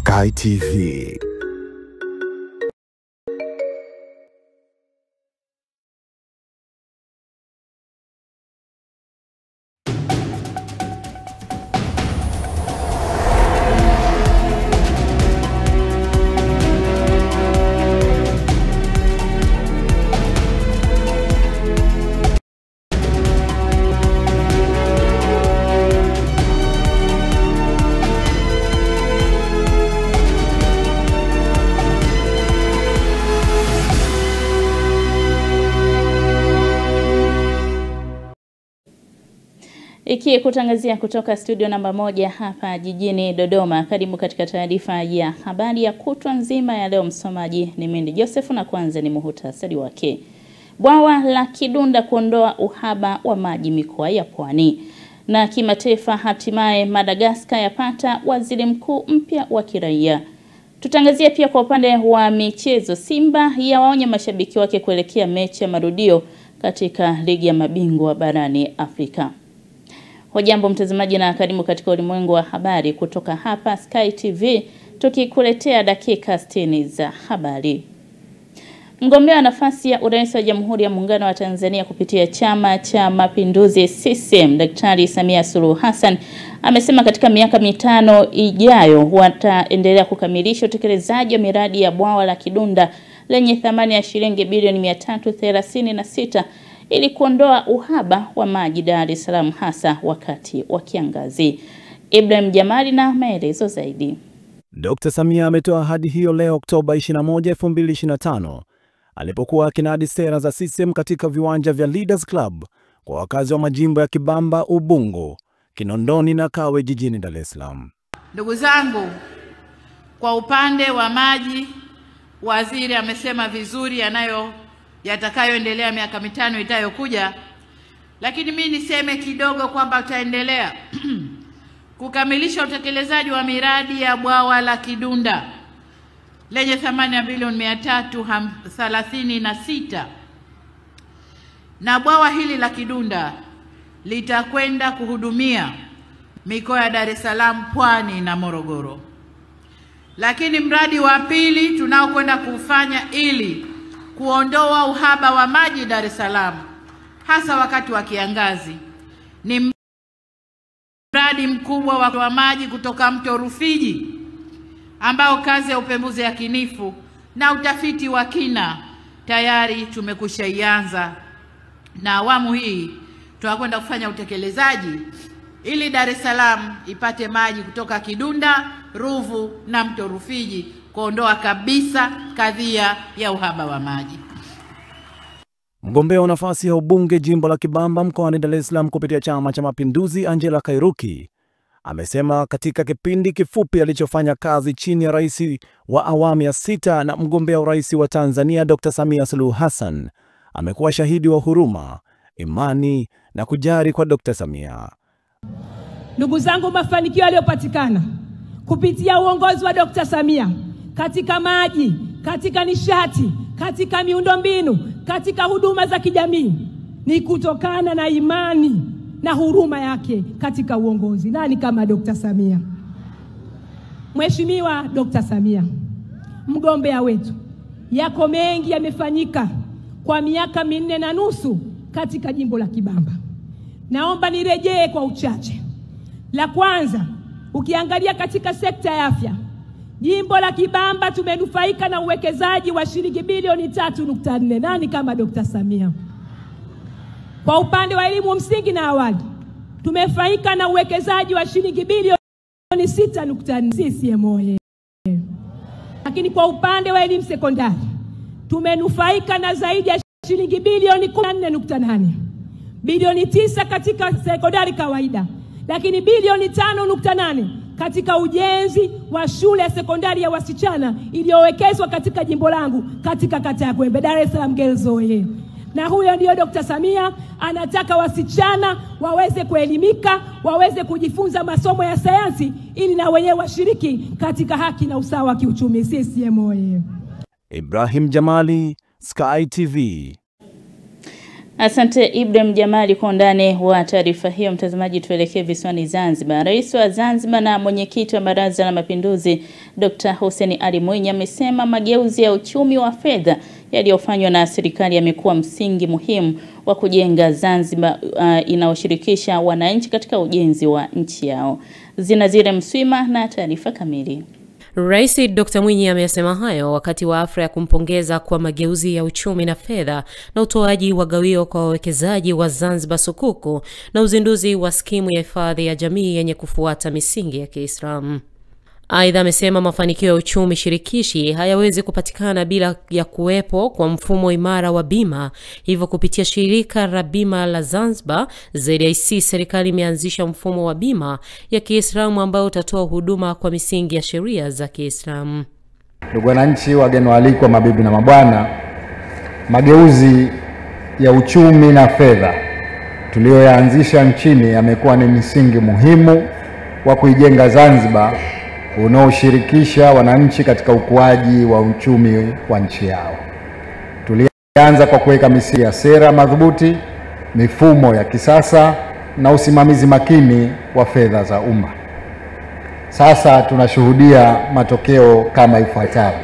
Sky TV. Kutangazia kutoka studio namba 1 hapa jijini Dodoma. Karibu katika taarifa ya habari ya kutwa nzima ya leo. Msomaji ni Mindi Joseph na kwanza ni muhtasari wake. Bwawa la Kidunda kuondoa uhaba wa maji mikoa ya Pwani. Na kimataifa, hatimaye Madagascar yapata waziri mkuu mpya wa kiraia. Tutangazia pia kwa upande wa michezo, Simba yawaonya mashabiki wake kuelekea mechi ya marudio katika ligi ya mabingwa barani Afrika. Hujambo mtazamaji na karibu katika ulimwengu wa habari kutoka hapa Sky TV, tukikuletea dakika 60 za habari. Mgombea wa nafasi ya urais wa Jamhuri ya Muungano wa Tanzania kupitia Chama cha Mapinduzi CCM, Daktari Samia Suluhu Hassan amesema katika miaka 5 ijayo wataendelea kukamilisha utekelezaji wa miradi ya bwawa la Kidunda lenye thamani ya shilingi bilioni 336 ili kuondoa uhaba wa maji Dar es Salaam hasa wakati wa kiangazi. Ibrahim Jamali na maelezo zaidi. Dr. Samia ametoa ahadi hiyo leo Oktoba 21, 2025 alipokuwa akinadi sera za CCM katika viwanja vya Leaders Club kwa wakazi wa majimbo ya Kibamba, Ubungo, Kinondoni na Kawe jijini Dar es Salaam. Ndugu zangu, kwa upande wa maji, waziri amesema vizuri yatakayoendelea miaka 5 itayokuja, lakini mimi niseme kidogo kwamba tutaendelea kukamilisha utekelezaji wa miradi ya bwawa la Kidunda lenye thamani ya bilioni 336, na bwawa hili la Kidunda litakwenda kuhudumia mikoa ya Dar es Salaam, Pwani na Morogoro. Lakini mradi wa pili tunaokwenda kufanya ili kuondoa uhaba wa maji Dar es Salaam hasa wakati wa kiangazi ni mradi mkubwa wa maji kutoka mto Rufiji, ambao kazi ya upembuzi yakinifu na utafiti wa kina tayari tumekushaianza, na awamu hii tunakwenda kufanya utekelezaji ili Dar es Salaam ipate maji kutoka Kidunda, Ruvu na mto Rufiji, kuondoa kabisa kadhia ya uhaba wa maji. Mgombea wa nafasi ya ubunge jimbo la Kibamba mkoani Dar es Salaam kupitia Chama cha Mapinduzi, Angela Kairuki, amesema katika kipindi kifupi alichofanya kazi chini ya rais wa awamu ya 6 na mgombea urais wa Tanzania Dr. Samia Suluhu Hassan, amekuwa shahidi wa huruma, imani na kujali kwa Dr. Samia. Ndugu zangu, mafanikio yaliyopatikana kupitia uongozi wa Dr. Samia katika maji, katika nishati, katika miundombinu, katika huduma za kijamii ni kutokana na imani na huruma yake katika uongozi. Nani kama Dr. Samia? Mheshimiwa Dr. Samia, mgombea wetu, yako mengi yamefanyika kwa miaka 4.5 katika jimbo la Kibamba. Naomba nirejee kwa uchache. La kwanza, ukiangalia katika sekta ya afya, jimbo la Kibamba tumenufaika na uwekezaji wa shilingi bilioni 3.4. Nani kama Dr. Samia? Kwa upande wa elimu msingi na awali, tumefaika na uwekezaji wa shilingi bilioni 6.4. CCM. Lakini kwa upande wa elimu sekondari, tumenufaika na zaidi ya shilingi bilioni 14.8. Bilioni 9 katika sekondari kawaida, lakini bilioni 5.8 katika ujenzi wa shule ya sekondari ya wasichana iliyowekezwa katika jimbo langu katika kata ya Kwembe, Dar es Salaam Girls Oye. Na huyo ndio Dr. Samia anataka wasichana waweze kuelimika, waweze kujifunza masomo ya sayansi ili na wenyewe washiriki katika haki na usawa wa kiuchumi. CCM Oye. Ibrahim Jamali, Sky TV. Asante Ibrahim Jamali kwa undani wa taarifa hiyo. Mtazamaji, tuelekee visiwani Zanzibar. Rais wa Zanzibar na mwenyekiti wa Baraza la Mapinduzi Dr. Hussein Ali Mwinyi amesema mageuzi ya uchumi wa fedha yaliyofanywa na serikali yamekuwa msingi muhimu wa kujenga Zanzibar inayoshirikisha wananchi katika ujenzi wa nchi yao. Zinazire Mswima na taarifa kamili. Rais Dr. Mwinyi amesema hayo wakati wa hafla ya kumpongeza kwa mageuzi ya uchumi na fedha na utoaji wa gawio kwa wawekezaji wa Zanzibar Sukuku na uzinduzi wa skimu ya hifadhi ya jamii yenye kufuata misingi ya Kiislamu. Aidha amesema mafanikio ya uchumi shirikishi hayawezi kupatikana bila ya kuwepo kwa mfumo imara wa bima. Hivyo kupitia shirika la bima la Zanzibar ZIC, serikali imeanzisha mfumo wa bima ya Kiislamu ambao utatoa huduma kwa misingi ya sheria za Kiislamu. Ndugu wananchi, wageni waalikwa, mabibi na mabwana, mageuzi ya uchumi na fedha tuliyoyaanzisha nchini yamekuwa ni misingi muhimu wa kuijenga Zanzibar unaoshirikisha wananchi katika ukuaji wa uchumi wa nchi yao. Tulianza kwa kuweka misingi ya sera madhubuti, mifumo ya kisasa na usimamizi makini wa fedha za umma. Sasa tunashuhudia matokeo kama ifuatavyo.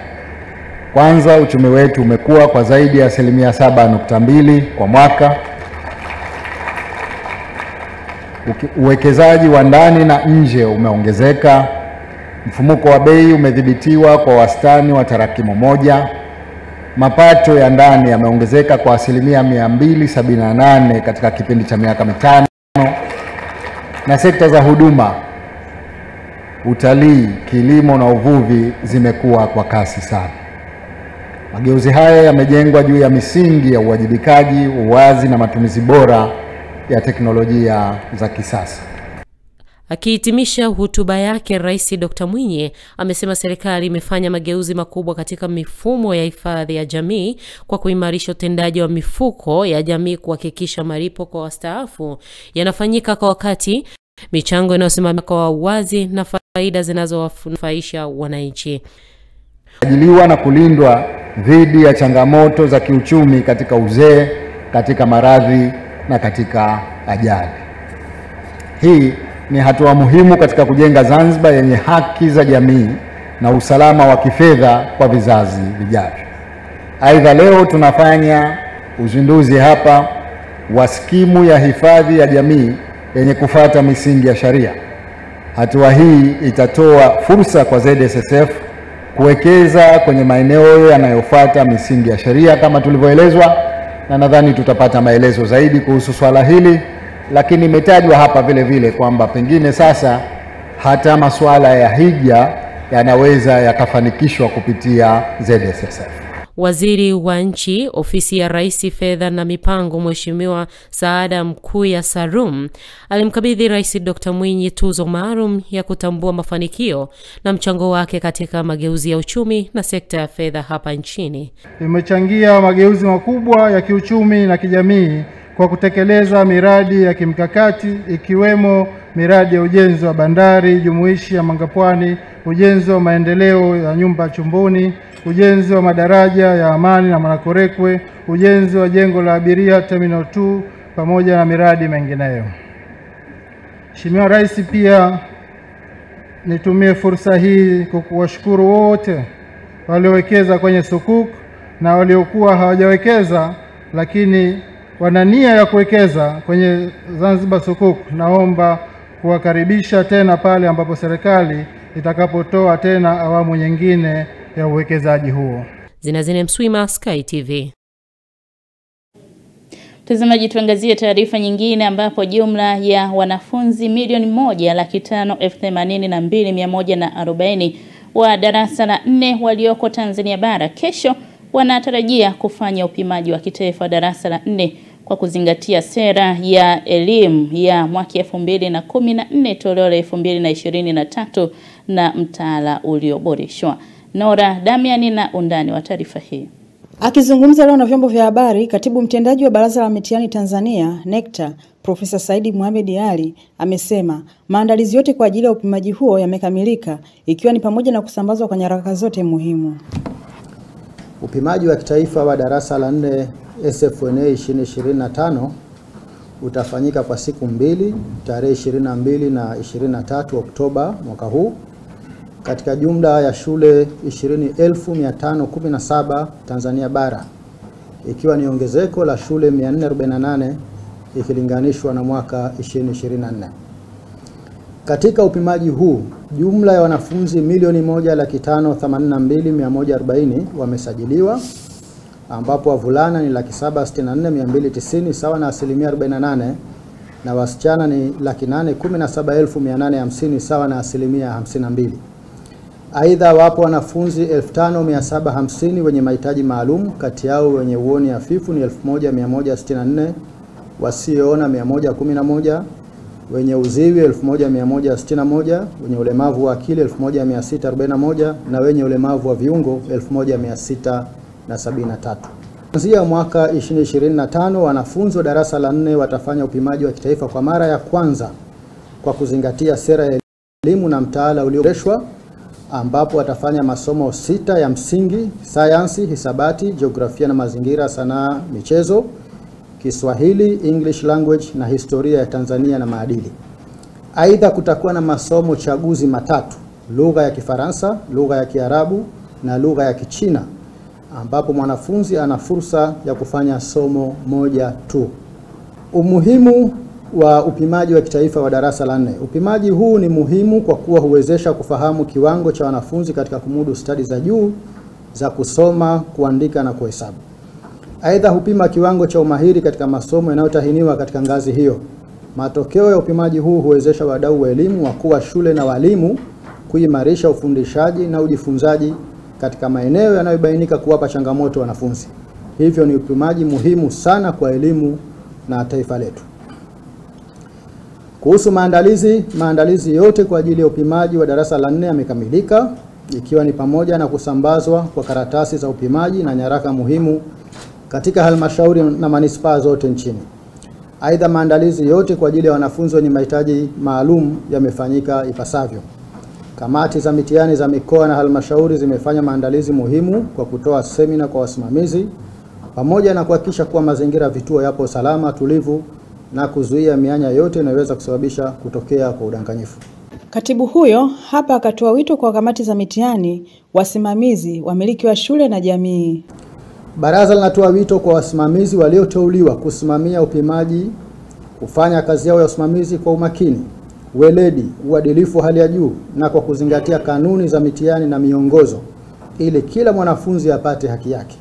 Kwanza, uchumi wetu umekuwa kwa zaidi ya 7.2% kwa mwaka. Uwekezaji wa ndani na nje umeongezeka. Mfumuko wa bei umedhibitiwa kwa wastani wa tarakimu moja. Mapato ya ndani yameongezeka kwa 278 katika kipindi cha miaka mitano. Na sekta za huduma, utalii, kilimo na uvuvi zimekuwa kwa kasi sana. Mageuzi haya yamejengwa juu ya misingi ya uwajibikaji, uwazi na matumizi bora ya teknolojia za kisasa. Akihitimisha hotuba yake, Rais Dr. Mwinyi amesema serikali imefanya mageuzi makubwa katika mifumo ya hifadhi ya jamii kwa kuimarisha utendaji wa mifuko ya jamii, kuhakikisha malipo kwa wastaafu yanafanyika kwa wakati, michango inayosimamiwa kwa uwazi na faida zinazowanufaisha wananchi. Ajiliwa na kulindwa dhidi ya changamoto za kiuchumi katika uzee, katika maradhi na katika ajali. Hii ni hatua muhimu katika kujenga Zanzibar yenye haki za jamii na usalama wa kifedha kwa vizazi vijavyo. Aidha, leo tunafanya uzinduzi hapa wa skimu ya hifadhi ya jamii yenye kufuata misingi ya sharia. Hatua hii itatoa fursa kwa ZSSF kuwekeza kwenye maeneo yanayofuata misingi ya sharia kama tulivyoelezwa, na nadhani tutapata maelezo zaidi kuhusu swala hili. Lakini imetajwa hapa vile vile kwamba pengine sasa hata masuala ya hija yanaweza yakafanikishwa kupitia ZSSF. Waziri wa Nchi, Ofisi ya Rais, Fedha na Mipango, Mheshimiwa Saada Mkuya Sarum alimkabidhi Rais Dr. Mwinyi tuzo maalum ya kutambua mafanikio na mchango wake katika mageuzi ya uchumi na sekta ya fedha hapa nchini. Imechangia mageuzi makubwa ya kiuchumi na kijamii kwa kutekeleza miradi ya kimkakati ikiwemo miradi ya ujenzi wa bandari jumuishi ya Mangapwani, ujenzi wa maendeleo ya nyumba Chumbuni, ujenzi wa madaraja ya Amani na Manakorekwe, ujenzi wa jengo la abiria Terminal 2 pamoja na miradi mingineyo. Mheshimiwa Rais, pia nitumie fursa hii kuwashukuru wote waliowekeza kwenye sukuk na waliokuwa hawajawekeza lakini wana nia ya kuwekeza kwenye Zanzibar Sukuk. Naomba kuwakaribisha tena pale ambapo serikali itakapotoa tena awamu nyingine ya uwekezaji huo. Zinazine Mswima, Sky TV. Mtazamaji, tuangazie taarifa nyingine ambapo jumla ya wanafunzi milioni 1,582,140 wa darasa la 4 walioko Tanzania bara kesho wanatarajia kufanya upimaji wa kitaifa darasa la 4 kwa kuzingatia sera ya elimu ya mwaka 2014 toleo la 2023 na mtaala ulioboreshwa. Nora Damiani na undani wa taarifa hii. Akizungumza leo na vyombo vya habari, katibu mtendaji wa Baraza la Mitihani Tanzania NECTA, Profesa Saidi Mohamed Ali, amesema maandalizi yote kwa ajili ya upimaji huo yamekamilika, ikiwa ni pamoja na kusambazwa kwa nyaraka zote muhimu. Upimaji wa kitaifa wa darasa la 4 SFNA 2025 utafanyika kwa siku mbili, tarehe 22 na 23 Oktoba mwaka huu katika jumla ya shule 20,517 Tanzania bara, ikiwa ni ongezeko la shule 448 ikilinganishwa na mwaka 2024. Katika upimaji huu, jumla ya wanafunzi 1,582,140 wamesajiliwa, ambapo wavulana ni 764,290 sawa na 48%, na wasichana ni 817,850 sawa na 52%. Aidha, wapo wanafunzi 5,750 wenye mahitaji maalum, kati yao wenye uoni hafifu ni 1,164, wasioona 111, wenye uziwi 1,161, wenye ulemavu wa akili 1,641 na wenye ulemavu wa viungo 1,673. Kuanzia mwaka 2025 wanafunzi wa darasa la 4 watafanya upimaji wa kitaifa kwa mara ya kwanza kwa kuzingatia sera ya elimu na mtaala ulioboreshwa, ambapo watafanya masomo 6 ya msingi: sayansi, hisabati, jiografia na mazingira, sanaa, michezo, Kiswahili, English language na historia ya Tanzania na maadili. Aidha, kutakuwa na masomo chaguzi matatu: lugha ya Kifaransa, lugha ya Kiarabu na lugha ya Kichina, ambapo mwanafunzi ana fursa ya kufanya somo moja tu. Umuhimu wa upimaji wa kitaifa wa darasa la 4. Upimaji huu ni muhimu kwa kuwa huwezesha kufahamu kiwango cha wanafunzi katika kumudu stadi za juu za kusoma, kuandika na kuhesabu. Aidha, hupima kiwango cha umahiri katika masomo yanayotahiniwa katika ngazi hiyo. Matokeo ya upimaji huu huwezesha wadau wa elimu, wakuu wa shule na walimu kuimarisha ufundishaji na ujifunzaji katika maeneo yanayobainika kuwapa changamoto wanafunzi. Hivyo ni upimaji muhimu sana kwa elimu na taifa letu. Kuhusu maandalizi yote kwa ajili ya upimaji wa darasa la 4 yamekamilika, ikiwa ni pamoja na kusambazwa kwa karatasi za upimaji na nyaraka muhimu katika halmashauri na manispaa zote nchini. Aidha, maandalizi yote kwa ajili ya wanafunzi wenye mahitaji maalum yamefanyika ipasavyo. Kamati za mitihani za mikoa na halmashauri zimefanya maandalizi muhimu kwa kutoa semina kwa wasimamizi, pamoja na kuhakikisha kuwa mazingira vituo yapo salama, tulivu na kuzuia mianya yote inayoweza kusababisha kutokea kwa udanganyifu. Katibu huyo hapa akatoa wito kwa kamati za mitihani, wasimamizi, wamiliki wa shule na jamii. Baraza linatoa wito kwa wasimamizi walioteuliwa kusimamia upimaji kufanya kazi yao ya usimamizi kwa umakini, weledi, uadilifu wa hali ya juu na kwa kuzingatia kanuni za mitihani na miongozo ili kila mwanafunzi apate haki yake.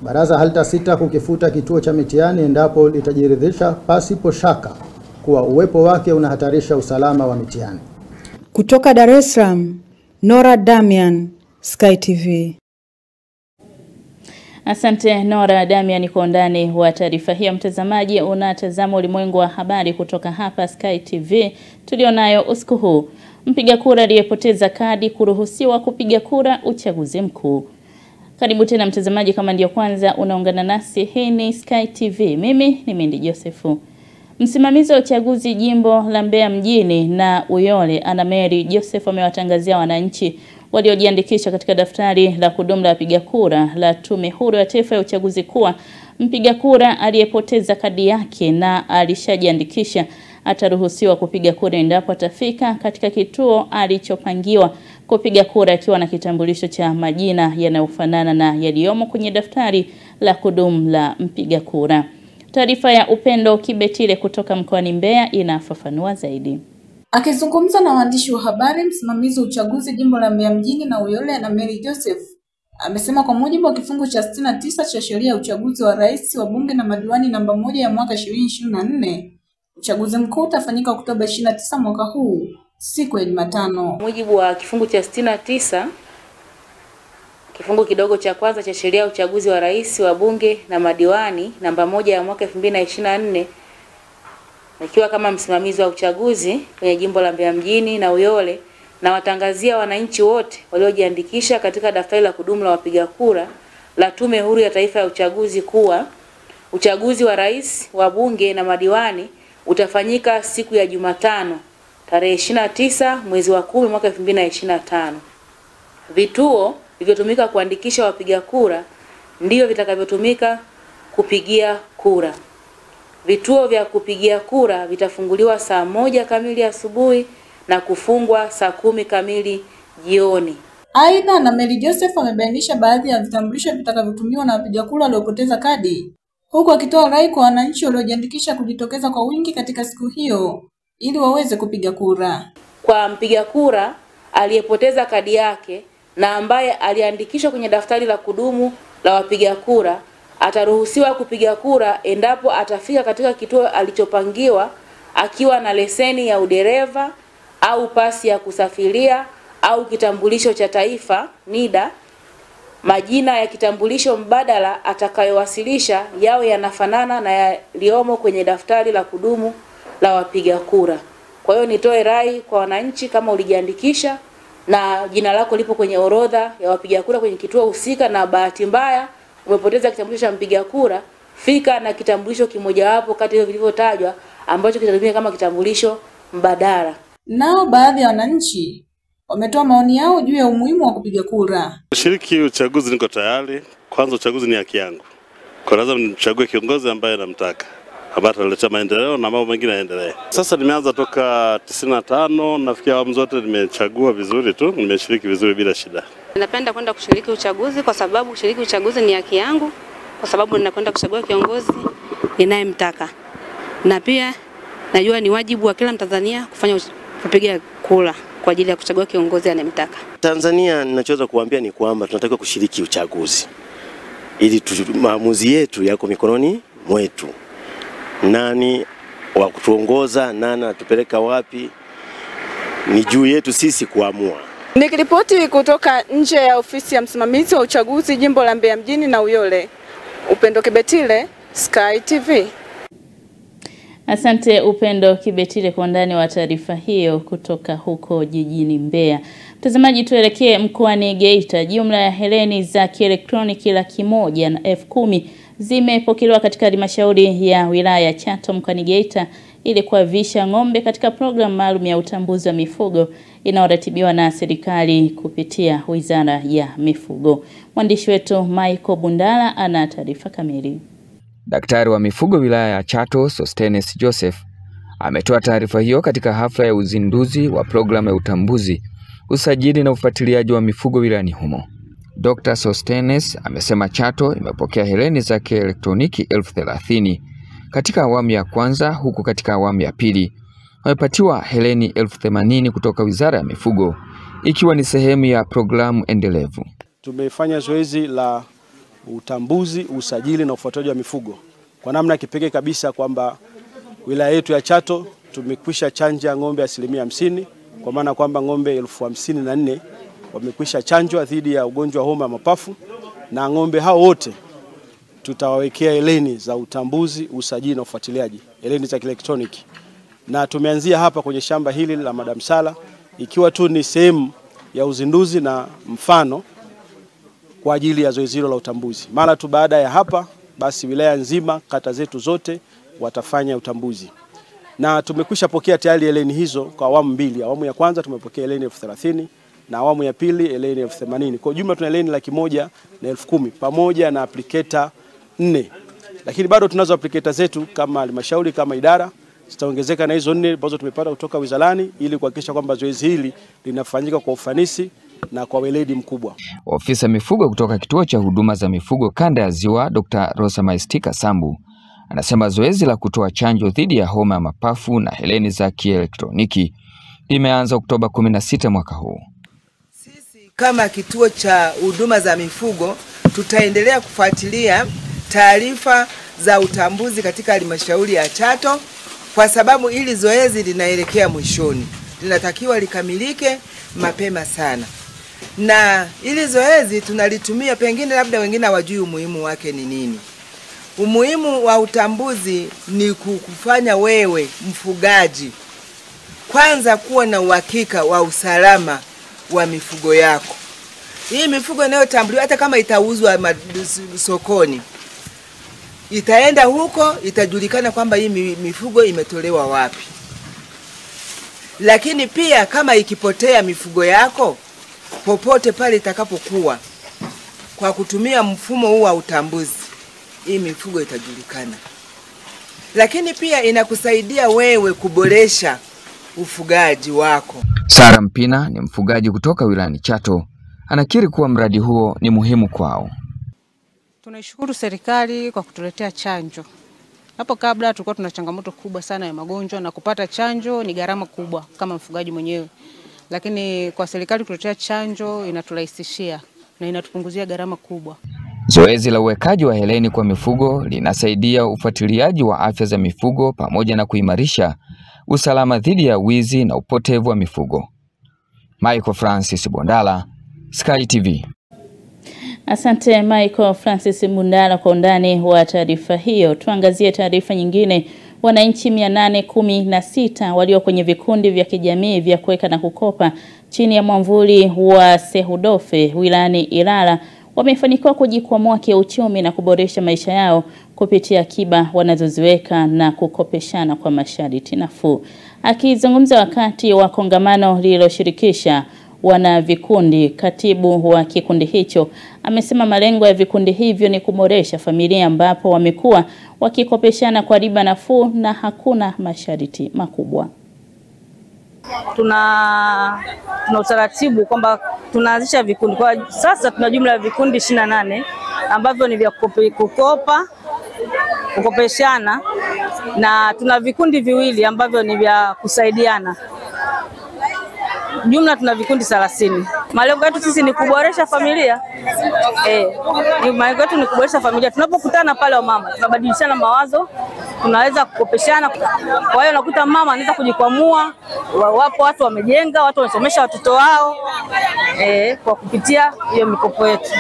Baraza halitasita kukifuta kituo cha mitihani endapo litajiridhisha pasipo shaka kuwa uwepo wake unahatarisha usalama wa mitihani. Kutoka Dar es Salaam, Nora Damian, Sky TV. Asante Nora Damian kwa undani wa taarifa hiyo. Mtazamaji, unatazama Ulimwengu wa Habari kutoka hapa Sky TV tulionayo usiku huu. Mpiga kura aliyepoteza kadi kuruhusiwa kupiga kura uchaguzi mkuu. Karibu tena mtazamaji, kama ndio kwanza unaungana nasi, hii ni Sky TV. Mimi ni Mindi Josefu. Msimamizi wa uchaguzi jimbo la Mbeya mjini na Uyole, Ana Mary Joseph, amewatangazia wananchi waliojiandikisha katika daftari la kudumu la wapiga kura la Tume Huru ya Taifa ya Uchaguzi kuwa mpiga kura aliyepoteza kadi yake na alishajiandikisha ataruhusiwa kupiga kura endapo atafika katika kituo alichopangiwa kupiga kura akiwa na kitambulisho cha majina yanayofanana na yaliyomo kwenye daftari la kudumu la mpiga kura. Taarifa ya Upendo Kibetile kutoka mkoani Mbeya inafafanua zaidi. Akizungumza na waandishi wa habari, msimamizi wa uchaguzi jimbo la Mbeya mjini na Uyole, Ana Mary Joseph, amesema kwa mujibu wa kifungu cha 69 cha sheria ya uchaguzi wa rais, wa bunge na madiwani namba 1 ya mwaka 2024, uchaguzi mkuu utafanyika Oktoba 29 mwaka huu, siku ya Jumatano. Kwa mujibu wa kifungu cha 69 kifungu kidogo cha kwanza cha sheria ya uchaguzi wa rais, wa bunge na madiwani namba 1 ya mwaka 2024, nikiwa kama msimamizi wa uchaguzi kwenye jimbo la Mbeya mjini na Uyole, na watangazia wananchi wote waliojiandikisha katika daftari la kudumu la wapiga kura la Tume Huru ya Taifa ya Uchaguzi kuwa uchaguzi wa rais, wa bunge na madiwani utafanyika siku ya Jumatano tarehe 29 mwezi wa 10 mwaka 2025. Vituo vilivyotumika kuandikisha wapiga kura ndio vitakavyotumika kupigia kura. Vituo vya kupigia kura vitafunguliwa saa 1 kamili asubuhi na kufungwa saa 10 kamili jioni. Aidha, na Mary Joseph amebainisha baadhi ya vitambulisho vitakavyotumiwa na wapiga kura waliopoteza kadi, huku akitoa rai kwa wananchi waliojiandikisha kujitokeza kwa wingi katika siku hiyo ili waweze kupiga kura. Kwa mpiga kura aliyepoteza kadi yake na ambaye aliandikishwa kwenye daftari la kudumu la wapiga kura, ataruhusiwa kupiga kura endapo atafika katika kituo alichopangiwa akiwa na leseni ya udereva au pasi ya kusafiria au kitambulisho cha taifa NIDA. Majina ya kitambulisho mbadala atakayowasilisha yawe yanafanana na yaliomo kwenye daftari la kudumu la wapiga kura. Kwa hiyo nitoe rai kwa wananchi, kama ulijiandikisha na jina lako lipo kwenye orodha ya wapiga kura kwenye kituo husika na bahati mbaya umepoteza kitambulisho cha mpiga kura, fika na kitambulisho kimojawapo kati ya vilivyotajwa ambacho kitatumika kama kitambulisho mbadala. Nao baadhi ya wananchi wametoa maoni yao juu ya umuhimu wa kupiga kura. Kushiriki uchaguzi niko tayari. Kwanza uchaguzi ni haki yangu. Kwa lazima nichague kiongozi ambaye namtaka, ambaye ataleta maendeleo na mambo mengine yaendelee. Sasa nimeanza toka 95, nafikia awamu zote nimechagua vizuri tu, nimeshiriki vizuri bila shida. Napenda kwenda kushiriki uchaguzi kwa sababu kushiriki uchaguzi ni haki yangu, kwa sababu ninakwenda kuchagua kiongozi ninayemtaka. Na pia najua ni wajibu wa kila Mtanzania kupiga kura kwa ajili ya kuchagua kiongozi anayemtaka. Tanzania, ninachoweza kuambia ni kwamba tunatakiwa kushiriki uchaguzi ili maamuzi yetu yako mikononi mwetu. Nani wa kutuongoza, nani atupeleka wapi, ni juu yetu sisi kuamua. Nikiripoti kutoka nje ya ofisi ya msimamizi wa uchaguzi jimbo la Mbeya mjini na Uyole, Upendo Kibetile, Sky TV. Asante Upendo Kibetile kwa undani wa taarifa hiyo kutoka huko jijini Mbeya. Mtazamaji, tuelekee mkoani Geita. Jumla ya heleni za kielektroniki 100,000 na 10,000 zimepokelewa katika halmashauri ya wilaya ya Chato mkoani Geita ili kuwavisha ng'ombe katika programu maalum ya utambuzi wa mifugo inayoratibiwa na serikali kupitia Wizara ya Mifugo. Mwandishi wetu Michael Bundala ana taarifa kamili. Daktari wa mifugo wilaya ya Chato, Sostenes Joseph, ametoa taarifa hiyo katika hafla ya uzinduzi wa programu ya utambuzi, usajili na ufuatiliaji wa mifugo wilayani humo. Dr. Sostenes amesema Chato imepokea heleni za kielektroniki 30,000 katika awamu ya kwanza, huku katika awamu ya pili wamepatiwa heleni 80,000 kutoka Wizara ya Mifugo, ikiwa ni sehemu ya programu endelevu. Tumefanya zoezi la utambuzi, usajili na ufuatiliaji wa mifugo kwa namna ya kipekee kabisa kwamba wilaya yetu ya Chato tumekwisha chanja ng'ombe 50%, kwa maana kwamba ng'ombe 54,000 wamekwisha chanjwa dhidi ya ugonjwa wa homa ya mapafu, na ng'ombe hao wote tutawawekea heleni za utambuzi, usajili na ufuatiliaji, heleni za kielektroniki. Na tumeanzia hapa kwenye shamba hili la Madam Sala, ikiwa tu ni sehemu ya uzinduzi na mfano kwa ajili ya zoezi hilo la utambuzi. Mara tu baada ya hapa, basi wilaya nzima, kata zetu zote watafanya utambuzi. Na tumekwisha pokea tayari heleni hizo kwa awamu mbili. Awamu ya kwanza tumepokea heleni 30,000 na awamu ya pili heleni 80,000. Kwa jumla tuna heleni 100,000 na 10,000 pamoja na applicator 4. Lakini bado tunazo applicator zetu kama halmashauri, kama idara, zitaongezeka na hizo 4 ambazo tumepata kutoka wizarani ili kuhakikisha kwamba zoezi hili linafanyika kwa ufanisi na kwa weledi mkubwa. Ofisa mifugo kutoka kituo cha huduma za mifugo kanda ya Ziwa, Dr. Rosa Maistika Sambu, anasema zoezi la kutoa chanjo dhidi ya homa ya mapafu na heleni za kielektroniki limeanza Oktoba 16 mwaka huu. Sisi kama kituo cha huduma za mifugo tutaendelea kufuatilia taarifa za utambuzi katika halmashauri ya Chato, kwa sababu ili zoezi linaelekea mwishoni, linatakiwa likamilike mapema sana. Na ili zoezi tunalitumia, pengine labda wengine hawajui umuhimu wake ni nini. Umuhimu wa utambuzi ni kufanya wewe mfugaji kwanza kuwa na uhakika wa usalama wa mifugo yako. Hii mifugo inayotambuliwa hata kama itauzwa sokoni, itaenda huko, itajulikana kwamba hii mifugo imetolewa wapi. Lakini pia kama ikipotea mifugo yako popote pale itakapokuwa, kwa kutumia mfumo huu wa utambuzi, hii mifugo itajulikana. Lakini pia inakusaidia wewe kuboresha ufugaji wako. Sara Mpina ni mfugaji kutoka wilayani Chato, anakiri kuwa mradi huo ni muhimu kwao. Tunaishukuru serikali kwa kutuletea chanjo. Hapo kabla tulikuwa tuna changamoto kubwa sana ya magonjwa na kupata chanjo ni gharama kubwa kama mfugaji mwenyewe. Lakini kwa serikali kutuletea chanjo inaturahisishia na inatupunguzia gharama kubwa. Zoezi la uwekaji wa heleni kwa mifugo linasaidia ufuatiliaji wa afya za mifugo pamoja na kuimarisha usalama dhidi ya wizi na upotevu wa mifugo. Michael Francis Bondala, Sky TV. Asante Michael Francis Bondala kwa undani wa taarifa hiyo. Tuangazie taarifa nyingine. Wananchi 816 walio kwenye vikundi vya kijamii vya kuweka na kukopa chini ya mwamvuli wa Sehudofe wilayani Ilala wamefanikiwa kujikwamua kiuchumi na kuboresha maisha yao kupitia akiba wanazoziweka na kukopeshana kwa masharti nafuu. Akizungumza wakati wa kongamano lililoshirikisha wana vikundi, katibu wa kikundi hicho amesema malengo ya vikundi hivyo ni kuboresha familia ambapo wamekuwa wakikopeshana kwa riba nafuu na hakuna masharti makubwa. Tuna utaratibu kwamba tunaanzisha vikundi. Kwa sasa tuna jumla ya vikundi 28 ambavyo ni vya kukopa, kukopeshana, na tuna vikundi viwili ambavyo ni vya kusaidiana. Jumla tuna vikundi 30. Malengo yetu sisi ni kuboresha familia. Malengo yetu ni kuboresha familia. Tunapokutana pale wa mama, tunabadilishana mawazo, tunaweza kukopeshana. Kwa hiyo unakuta mama anaweza kujikwamua, wapo watu wamejenga, watu wamesomesha watoto wao kwa kupitia hiyo mikopo yetu.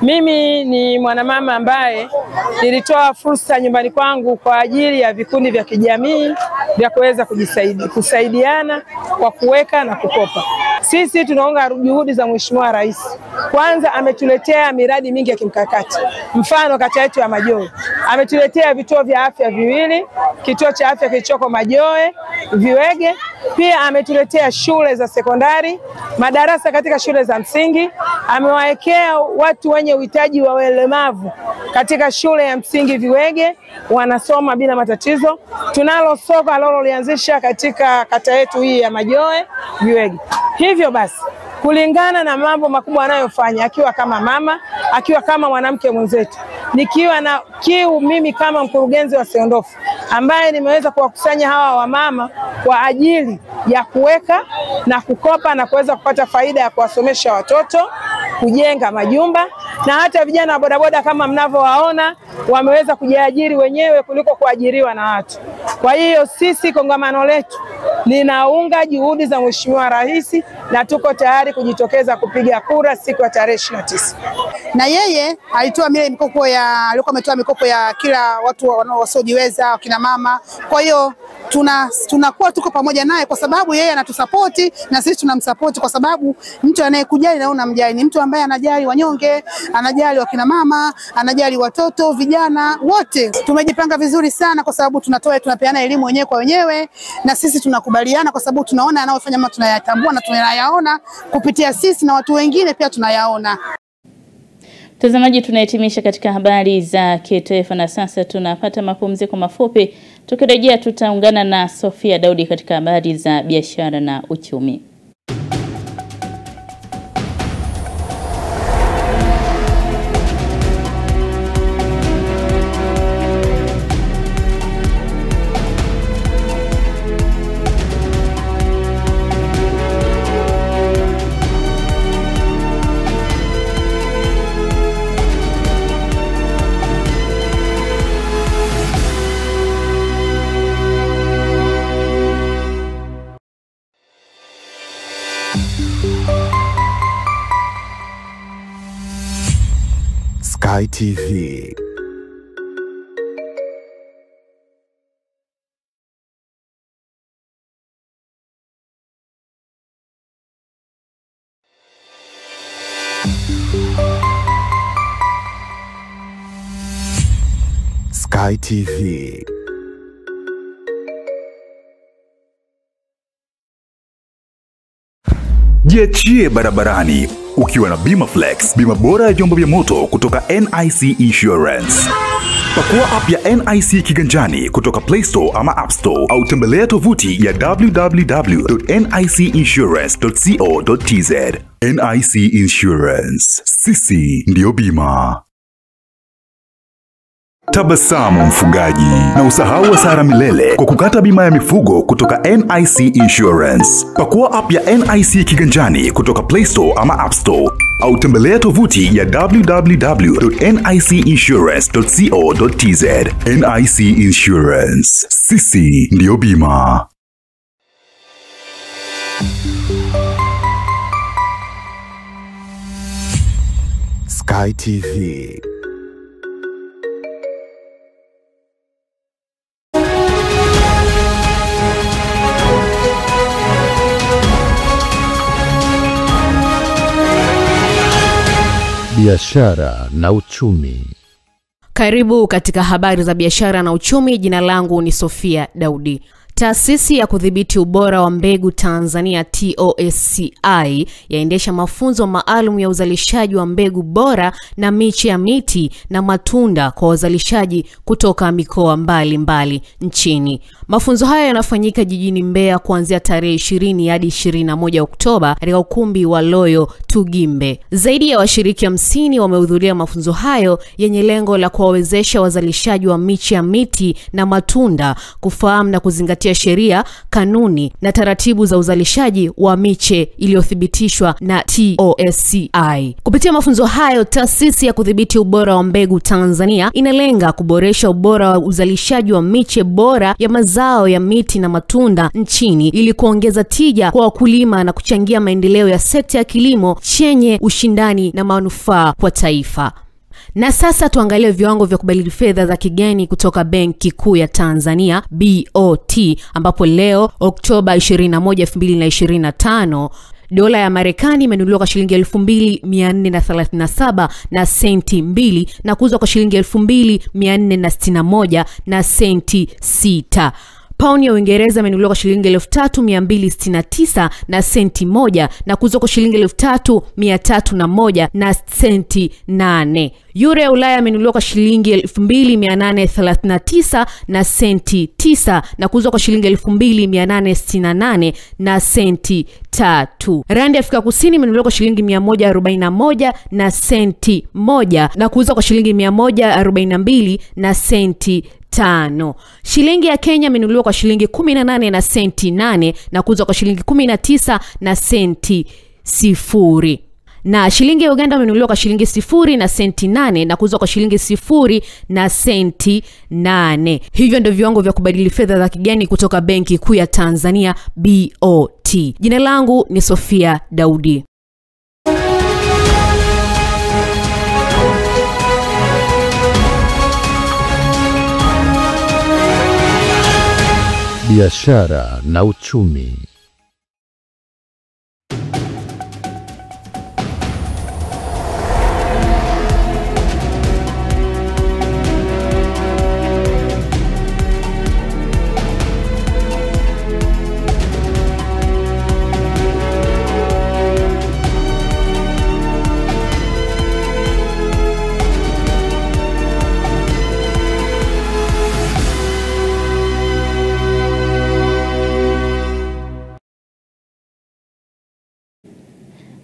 Mimi ni mwanamama ambaye nilitoa fursa nyumbani kwangu kwa ajili ya vikundi vya kijamii vya kuweza kusaidiana kwa kuweka na kukopa. Sisi tunaunga juhudi za Mheshimiwa Rais. Kwanza ametuletea miradi mingi ya kimkakati. Mfano kata yetu ya Majoe ametuletea vituo vya afya viwili, kituo cha afya kilichoko Majoe, Viwege. Pia ametuletea shule za sekondari, madarasa katika shule za msingi. Amewaekea watu wenye uhitaji wa ulemavu katika shule ya msingi Viwege, wanasoma bila matatizo. Tunalo soko alilolianzisha katika kata yetu hii ya Majoe, Viwege. Hivyo basi, kulingana na mambo makubwa anayofanya akiwa kama mama, akiwa kama mwanamke mwenzetu, nikiwa na kiu mimi kama mkurugenzi wa Seondofu ambaye nimeweza kuwakusanya hawa wamama kwa ajili ya kuweka na kukopa na kuweza kupata faida ya kuwasomesha watoto, kujenga majumba, na hata vijana wa bodaboda kama mnavyowaona wameweza kujiajiri wenyewe kuliko kuajiriwa na watu. Kwa hiyo sisi kongamano letu linaunga juhudi za Mheshimiwa Rais na tuko tayari kujitokeza kupiga kura siku ya tarehe 29. Na yeye alitoa mikopo alikuwa ametoa mikopo ya kila watu wasiojiweza, kina mama. Kwa hiyo tunakuwa tuko pamoja naye kwa sababu yeye anatusapoti na sisi tunamsapoti, kwa sababu mtu anayekujali na unamjali ni mtu ambaye anajali wanyonge, anajali wakina mama, anajali watoto, vijana wote. Tumejipanga vizuri sana kwa sababu tunapeana elimu wenyewe kwa wenyewe, na sisi tunakubaliana kwa sababu tunaona anayofanya mama tunayatambua na tunayaona kupitia sisi, na watu wengine pia tunayaona. Mtazamaji, tunahitimisha katika habari za kitaifa na sasa tunapata mapumziko mafupi. Tukirejea tutaungana na Sofia Daudi katika habari za biashara na uchumi. Sky TV. Sky TV. Jiachie barabarani ukiwa na Bima Flex, bima bora ya vyombo vya moto kutoka NIC Insurance. Pakua app ya NIC kiganjani kutoka Play Store ama App Store au tembelea tovuti ya www.nicinsurance.co.tz. NIC Insurance. Sisi ndio bima. Tabasamu mfugaji, na usahau hasara milele kwa kukata bima ya mifugo kutoka NIC Insurance. Pakua app ya NIC kiganjani kutoka Play Store ama App Store au tembelea tovuti ya www.nicinsurance.co.tz. NIC Insurance. Sisi ndio bima. Sky TV. Biashara na uchumi. Karibu katika habari za biashara na uchumi. Jina langu ni Sofia Daudi. Taasisi ya kudhibiti ubora wa mbegu Tanzania TOSCI yaendesha mafunzo maalum ya uzalishaji wa mbegu bora na miche ya miti na matunda kwa wazalishaji kutoka mikoa mbalimbali nchini. Mafunzo haya yanafanyika jijini Mbeya kuanzia tarehe 20 hadi 21 Oktoba katika ukumbi wa Loyo Tugimbe. Zaidi ya washiriki 50 wamehudhuria mafunzo hayo yenye lengo la kuwawezesha wazalishaji wa miche ya miti na matunda kufahamu na kuzingatia sheria, kanuni na taratibu za uzalishaji wa miche iliyothibitishwa na TOSCI. Kupitia mafunzo hayo, taasisi ya kudhibiti ubora wa mbegu Tanzania inalenga kuboresha ubora wa uzalishaji wa miche bora ya mazao ya miti na matunda nchini ili kuongeza tija kwa wakulima na kuchangia maendeleo ya sekta ya kilimo chenye ushindani na manufaa kwa taifa. Na sasa tuangalie viwango vya kubadili fedha za kigeni kutoka Benki Kuu ya Tanzania BOT, ambapo leo Oktoba 21, 2025 dola ya Marekani imenunuliwa kwa shilingi 2437 na senti 2 na kuuzwa kwa shilingi 2461 na senti 6. Pauni ya Uingereza imenunuliwa kwa shilingi 3269 na senti 1 na kuuzwa kwa shilingi 3301 na senti 8. Euro ya Ulaya imenunuliwa kwa shilingi 2839 na senti 9 na kuuzwa kwa shilingi 2868 na senti 3. Randi ya Afrika Kusini imenunuliwa kwa shilingi 141 na senti 1 na kuuzwa kwa shilingi 142 na senti 5. Shilingi ya Kenya imenunuliwa kwa shilingi 18 na senti 8 na kuuzwa kwa shilingi 19 na senti 0. Na shilingi ya Uganda imenunuliwa kwa shilingi 0 na senti 8 na kuuzwa kwa shilingi 0 na senti 8. Hivyo ndio viwango vya kubadili fedha za kigeni kutoka Benki Kuu ya Tanzania BOT. Jina langu ni Sofia Daudi. Biashara na uchumi.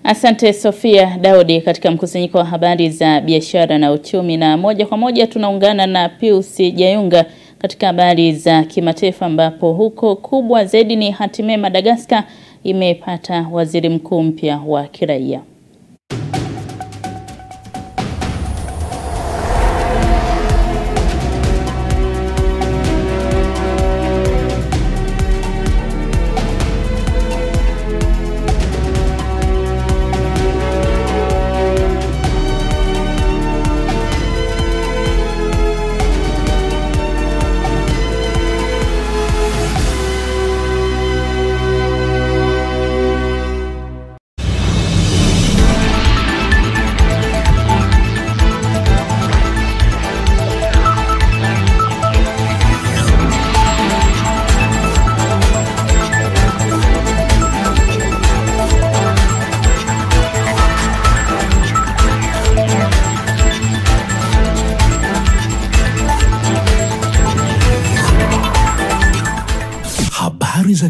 Asante Sofia Daudi katika mkusanyiko wa habari za biashara na uchumi, na moja kwa moja tunaungana na Pius Jayunga katika habari za kimataifa, ambapo huko kubwa zaidi ni hatimaye Madagascar imepata waziri mkuu mpya wa kiraia.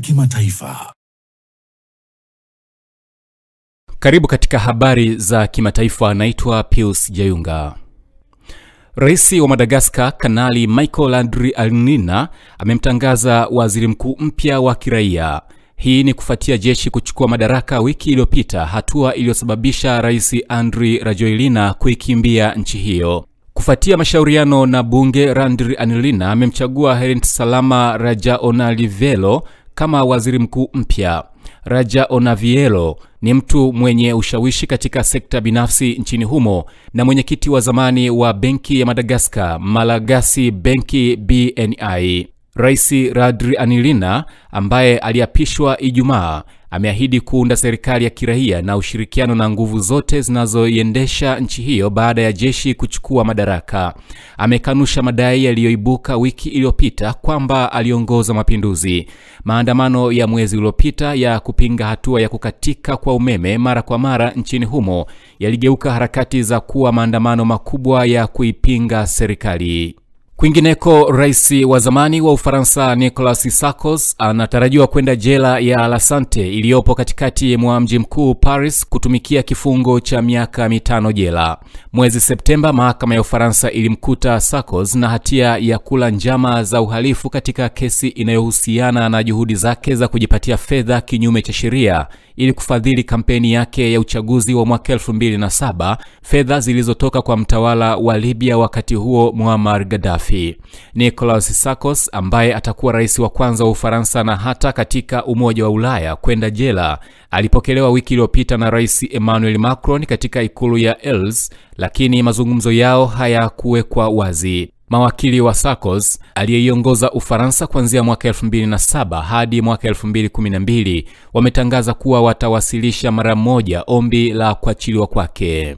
kimataifa. Karibu katika habari za kimataifa. Naitwa Pius Jayunga. Rais wa Madagascar Kanali Michael Randrianirina amemtangaza waziri mkuu mpya wa kiraia. Hii ni kufuatia jeshi kuchukua madaraka wiki iliyopita, hatua iliyosababisha Rais Andry Rajoelina kuikimbia nchi hiyo. Kufuatia mashauriano na bunge, Randrianirina amemchagua Hailesalama Rajaonavielo kama waziri mkuu mpya. Rajaonavielo ni mtu mwenye ushawishi katika sekta binafsi nchini humo na mwenyekiti wa zamani wa benki ya Madagascar, Malagasy Benki BNI. Rais Randrianirina ambaye aliapishwa Ijumaa ameahidi kuunda serikali ya kiraia na ushirikiano na nguvu zote zinazoiendesha nchi hiyo baada ya jeshi kuchukua madaraka. Amekanusha madai yaliyoibuka wiki iliyopita kwamba aliongoza mapinduzi. Maandamano ya mwezi uliopita ya kupinga hatua ya kukatika kwa umeme mara kwa mara nchini humo yaligeuka harakati za kuwa maandamano makubwa ya kuipinga serikali. Kwingineko, rais wa zamani wa Ufaransa Nicolas Sarkozy anatarajiwa kwenda jela ya La Sante iliyopo katikati mwa mji mkuu Paris kutumikia kifungo cha miaka 5 jela. Mwezi Septemba, mahakama ya Ufaransa ilimkuta Sarkozy na hatia ya kula njama za uhalifu katika kesi inayohusiana na juhudi zake za kujipatia fedha kinyume cha sheria ili kufadhili kampeni yake ya uchaguzi wa mwaka 2007, fedha zilizotoka kwa mtawala wa Libya wakati huo Muammar Gaddafi. Nicolas Sarkozy ambaye atakuwa rais wa kwanza wa Ufaransa na hata katika Umoja wa Ulaya kwenda jela, alipokelewa wiki iliyopita na Rais Emmanuel Macron katika ikulu ya Elysee, lakini mazungumzo yao hayakuwekwa wazi. Mawakili wa Sarkozy aliyeiongoza Ufaransa kuanzia mwaka 2007 hadi mwaka 2012 wametangaza kuwa watawasilisha mara moja ombi la kuachiliwa kwake.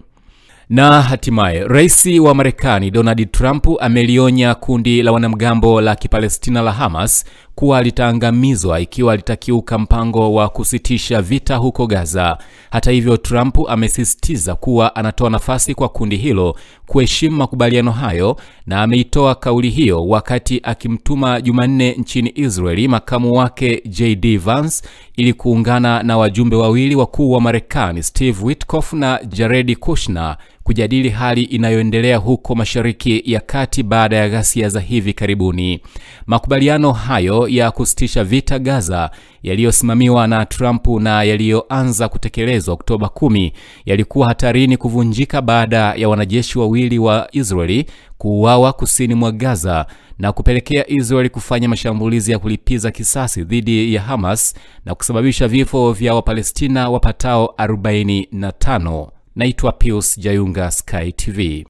Na hatimaye, rais wa Marekani Donald Trump amelionya kundi la wanamgambo la Kipalestina la Hamas kuwa litaangamizwa ikiwa litakiuka mpango wa kusitisha vita huko Gaza. Hata hivyo, Trump amesisitiza kuwa anatoa nafasi kwa kundi hilo kuheshimu makubaliano hayo, na ameitoa kauli hiyo wakati akimtuma Jumanne nchini Israeli makamu wake J.D. Vance ili kuungana na wajumbe wawili wakuu wa Marekani Steve Witkoff na Jared Kushner kujadili hali inayoendelea huko Mashariki ya Kati baada ya ghasia za hivi karibuni. Makubaliano hayo ya kusitisha vita Gaza yaliyosimamiwa na Trump na yaliyoanza kutekelezwa Oktoba 10 yalikuwa hatarini kuvunjika baada ya wanajeshi wawili wa Israeli kuuawa kusini mwa Gaza na kupelekea Israeli kufanya mashambulizi ya kulipiza kisasi dhidi ya Hamas na kusababisha vifo vya Wapalestina wapatao 45. Naitwa Pius Jayunga, Sky TV.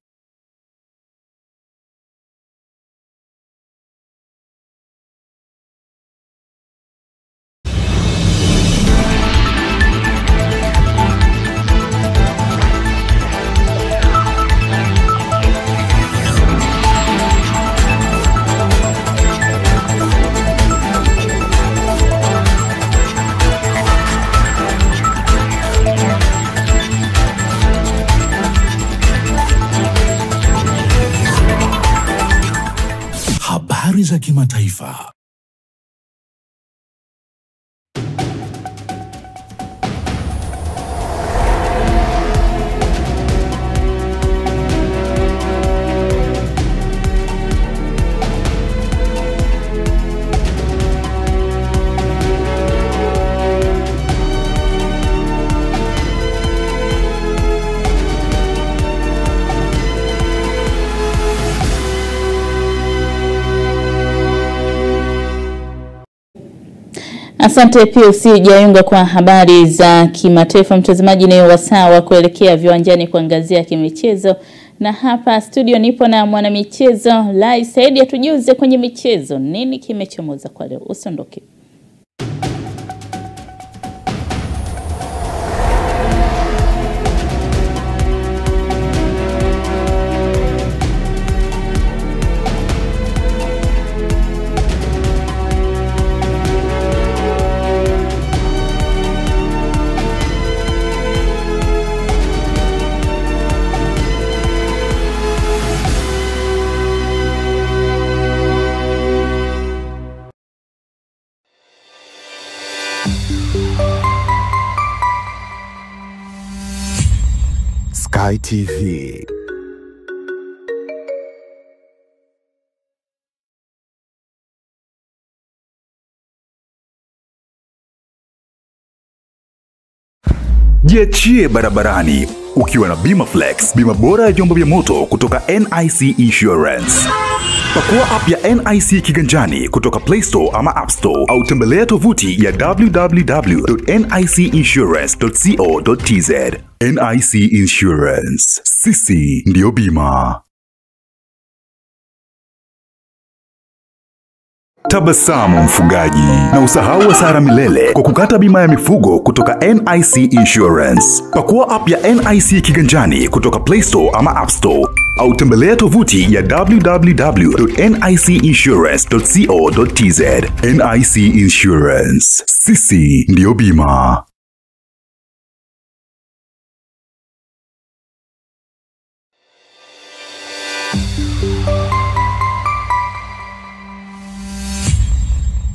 Habari za kimataifa. Asante Pius Jayunga kwa habari za kimataifa. Mtazamaji, ni wasaa wa kuelekea viwanjani kuangazia kimichezo, na hapa studio nipo na mwanamichezo Lai Saidi atujuze kwenye michezo nini kimechomoza kwa leo. Usiondoke. Sky TV. Jiachie barabarani ukiwa na Bima Flex, bima bora ya vyombo vya moto kutoka NIC Insurance. Pakua app ya NIC kiganjani kutoka Play Store ama App Store au tembelea tovuti ya www.nicinsurance.co.tz. NIC Insurance. Sisi ndio bima. Tabasamu mfugaji, na usahau hasara milele kwa kukata bima ya mifugo kutoka NIC Insurance. Pakua app ya NIC kiganjani kutoka Play Store ama App Store au tembelea tovuti ya www.nicinsurance.co.tz. NIC Insurance. Sisi ndio bima.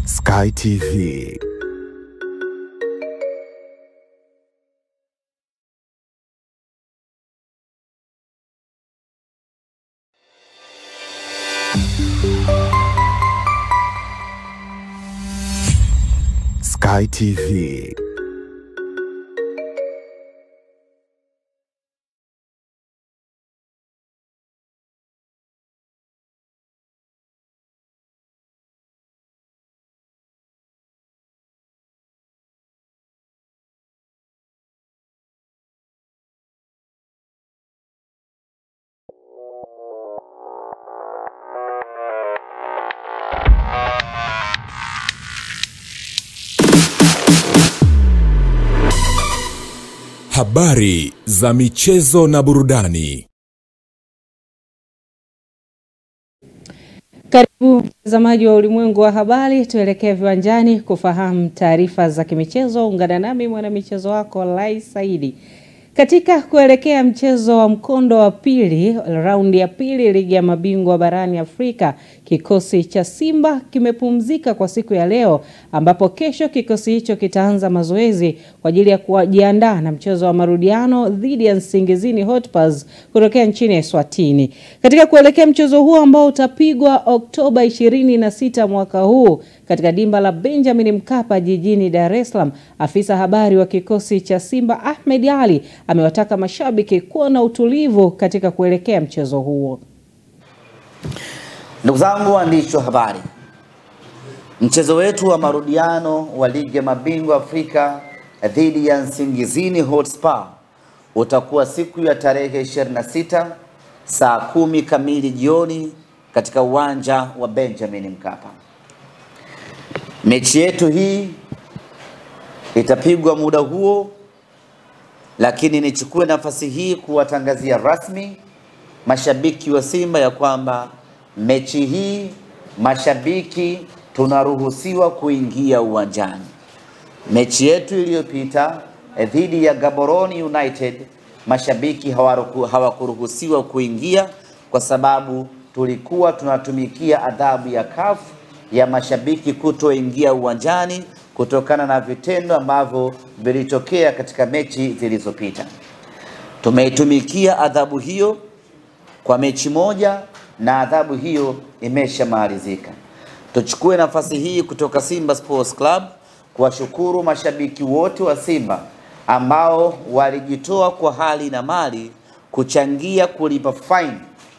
Sky TV. Sky TV. Habari za michezo na burudani. Karibu mtazamaji wa Ulimwengu wa Habari, tuelekee viwanjani kufahamu taarifa za kimichezo. Ungana nami mwanamichezo wako Lai Saidi. Katika kuelekea mchezo wa mkondo wa pili, raundi ya pili ligi ya mabingwa barani Afrika, kikosi cha Simba kimepumzika kwa siku ya leo, ambapo kesho kikosi hicho kitaanza mazoezi kwa ajili ya kujiandaa na mchezo wa marudiano dhidi ya Nsingizini Hotspurs kutokea nchini Eswatini. Katika kuelekea mchezo huo ambao utapigwa Oktoba 26 mwaka huu katika dimba la Benjamin Mkapa jijini Dar es Salaam, afisa habari wa kikosi cha Simba Ahmed Ali amewataka mashabiki kuwa na utulivu katika kuelekea mchezo huo. Ndugu zangu waandishi wa habari, mchezo wetu wa marudiano wa ligi ya mabingwa Afrika dhidi ya Nsingizini Hotspur utakuwa siku ya tarehe 26 saa 10 kamili jioni katika uwanja wa Benjamin Mkapa. Mechi yetu hii itapigwa muda huo, lakini nichukue nafasi hii kuwatangazia rasmi mashabiki wa Simba ya kwamba mechi hii mashabiki tunaruhusiwa kuingia uwanjani. Mechi yetu iliyopita dhidi ya Gaborone United mashabiki hawakuruhusiwa kuingia kwa sababu tulikuwa tunatumikia adhabu ya CAF ya mashabiki kutoingia uwanjani kutokana na vitendo ambavyo vilitokea katika mechi zilizopita. Tumeitumikia adhabu hiyo kwa mechi moja na adhabu hiyo imeshamalizika. Tuchukue nafasi hii kutoka Simba Sports Club kuwashukuru mashabiki wote wa Simba ambao walijitoa kwa hali na mali kuchangia kulipa fine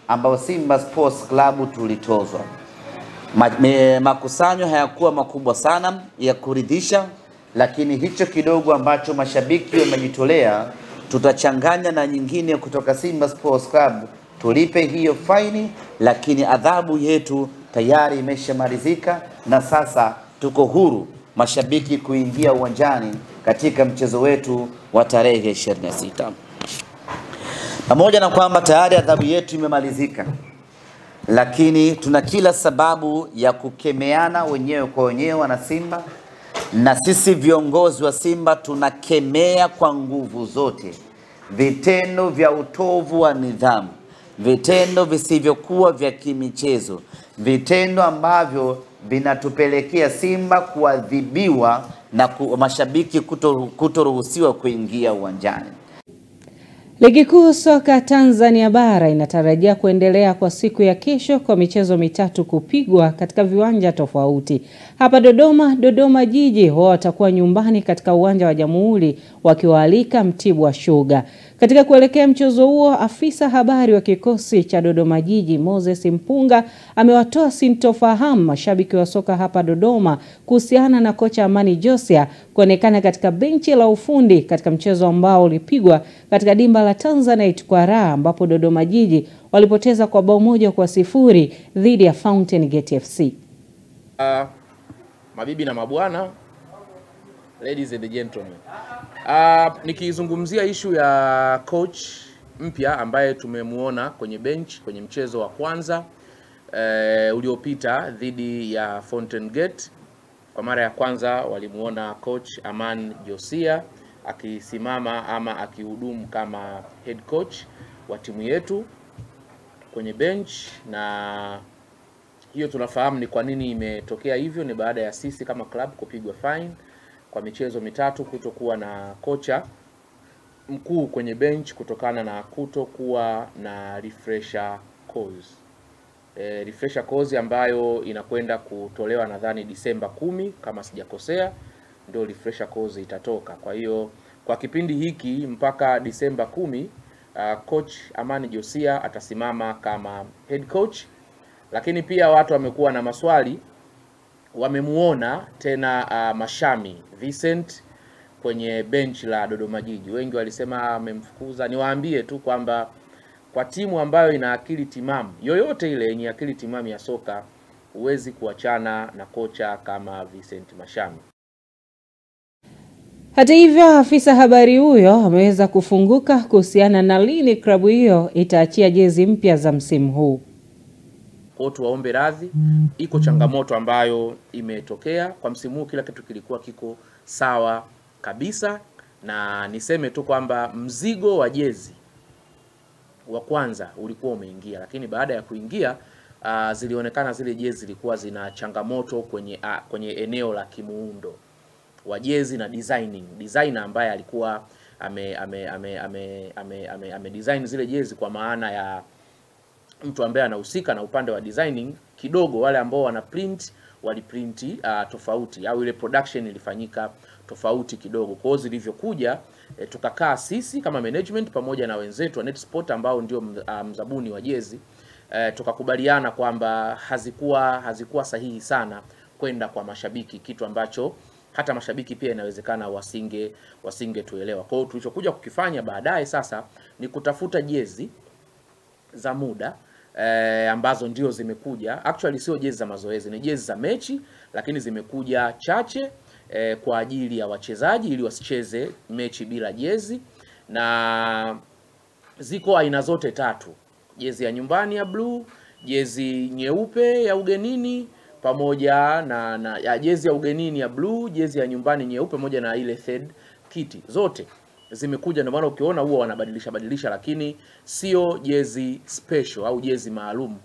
ambao Simba Sports Club tulitozwa. Makusanyo hayakuwa makubwa sana ya kuridhisha, lakini hicho kidogo ambacho mashabiki wamejitolea tutachanganya na nyingine kutoka Simba Sports Club tulipe hiyo faini, lakini adhabu yetu tayari imeshamalizika na sasa tuko huru mashabiki kuingia uwanjani katika mchezo wetu wa tarehe 26. Pamoja na kwamba tayari adhabu yetu imemalizika, lakini tuna kila sababu ya kukemeana wenyewe kwa wenyewe na Simba, na sisi viongozi wa Simba tunakemea kwa nguvu zote vitendo vya utovu wa nidhamu, vitendo visivyokuwa vya kimichezo, vitendo ambavyo vinatupelekea Simba kuadhibiwa na mashabiki kutoruhusiwa kuingia uwanjani. Ligi kuu soka Tanzania bara inatarajia kuendelea kwa siku ya kesho kwa michezo mitatu kupigwa katika viwanja tofauti. Hapa Dodoma Jiji wao watakuwa nyumbani katika uwanja wa Jamhuri wakiwaalika Mtibwa Sugar. Katika kuelekea mchezo huo, afisa habari wa kikosi cha Dodoma Jiji Moses Mpunga amewatoa sintofahamu mashabiki wa soka hapa Dodoma kuhusiana na kocha Amani Josia kuonekana katika benchi la ufundi katika mchezo ambao ulipigwa katika dimba la Tanzanite kwa raha, ambapo Dodoma Jiji walipoteza kwa bao 1-0 dhidi ya Fountain Gate FC. Mabibi na mabwana, ladies and gentlemen. Nikizungumzia issue ya coach mpya ambaye tumemuona kwenye bench kwenye mchezo wa kwanza uliopita dhidi ya Fountain Gate. Kwa mara ya kwanza walimuona coach Aman Josia akisimama ama akihudumu kama head coach wa timu yetu kwenye bench, na hiyo tunafahamu ni kwa nini imetokea hivyo. Ni baada ya sisi kama club kupigwa fine kwa michezo mitatu kutokuwa na kocha mkuu kwenye bench kutokana na kutokuwa na refresher course. Refresher course ambayo inakwenda kutolewa nadhani Disemba 10 kama sijakosea, ndio refresher course itatoka. Kwa hiyo kwa kipindi hiki mpaka Disemba 10 coach Amani Josia atasimama kama head coach. Lakini pia watu wamekuwa na maswali, wamemuona tena Mashami Vincent kwenye bench la Dodoma Jiji. Wengi walisema amemfukuza. Niwaambie tu kwamba kwa timu ambayo ina akili timamu, yoyote ile yenye akili timamu ya soka, huwezi kuachana na kocha kama Vincent Mashami. Hata hivyo, afisa habari huyo ameweza kufunguka kuhusiana na lini klabu hiyo itaachia jezi mpya za msimu huu. Kwa tuwaombe radhi, iko changamoto ambayo imetokea kwa msimu huu. Kila kitu kilikuwa kiko sawa kabisa, na niseme tu kwamba mzigo wa jezi wa kwanza ulikuwa umeingia, lakini baada ya kuingia zilionekana zile jezi zilikuwa zina changamoto kwenye eneo la kimuundo wa jezi na designer ambaye alikuwa ame design zile jezi, kwa maana ya mtu ambaye anahusika na upande wa designing kidogo, wale ambao wana print waliprinti tofauti, au ile production ilifanyika tofauti kidogo. Kwa hiyo zilivyokuja tukakaa sisi kama management pamoja na wenzetu wa Netsport ambao ndio mzabuni wa jezi, tukakubaliana kwamba hazikuwa sahihi sana kwenda kwa mashabiki, kitu ambacho hata mashabiki pia inawezekana wasinge tuelewa. Kwa hiyo tulichokuja kukifanya baadaye sasa ni kutafuta jezi za muda ambazo ndio zimekuja. Actually sio jezi za mazoezi, ni jezi za mechi, lakini zimekuja chache kwa ajili ya wachezaji ili wasicheze mechi bila jezi. Na ziko aina zote tatu: jezi ya nyumbani ya blue, jezi nyeupe ya ugenini, pamoja na jezi ya ugenini ya blue, jezi ya nyumbani nyeupe, pamoja na ile third kit. Zote zimekuja, ndio maana ukiona huwa wanabadilisha, lakini sio jezi special au jezi maalum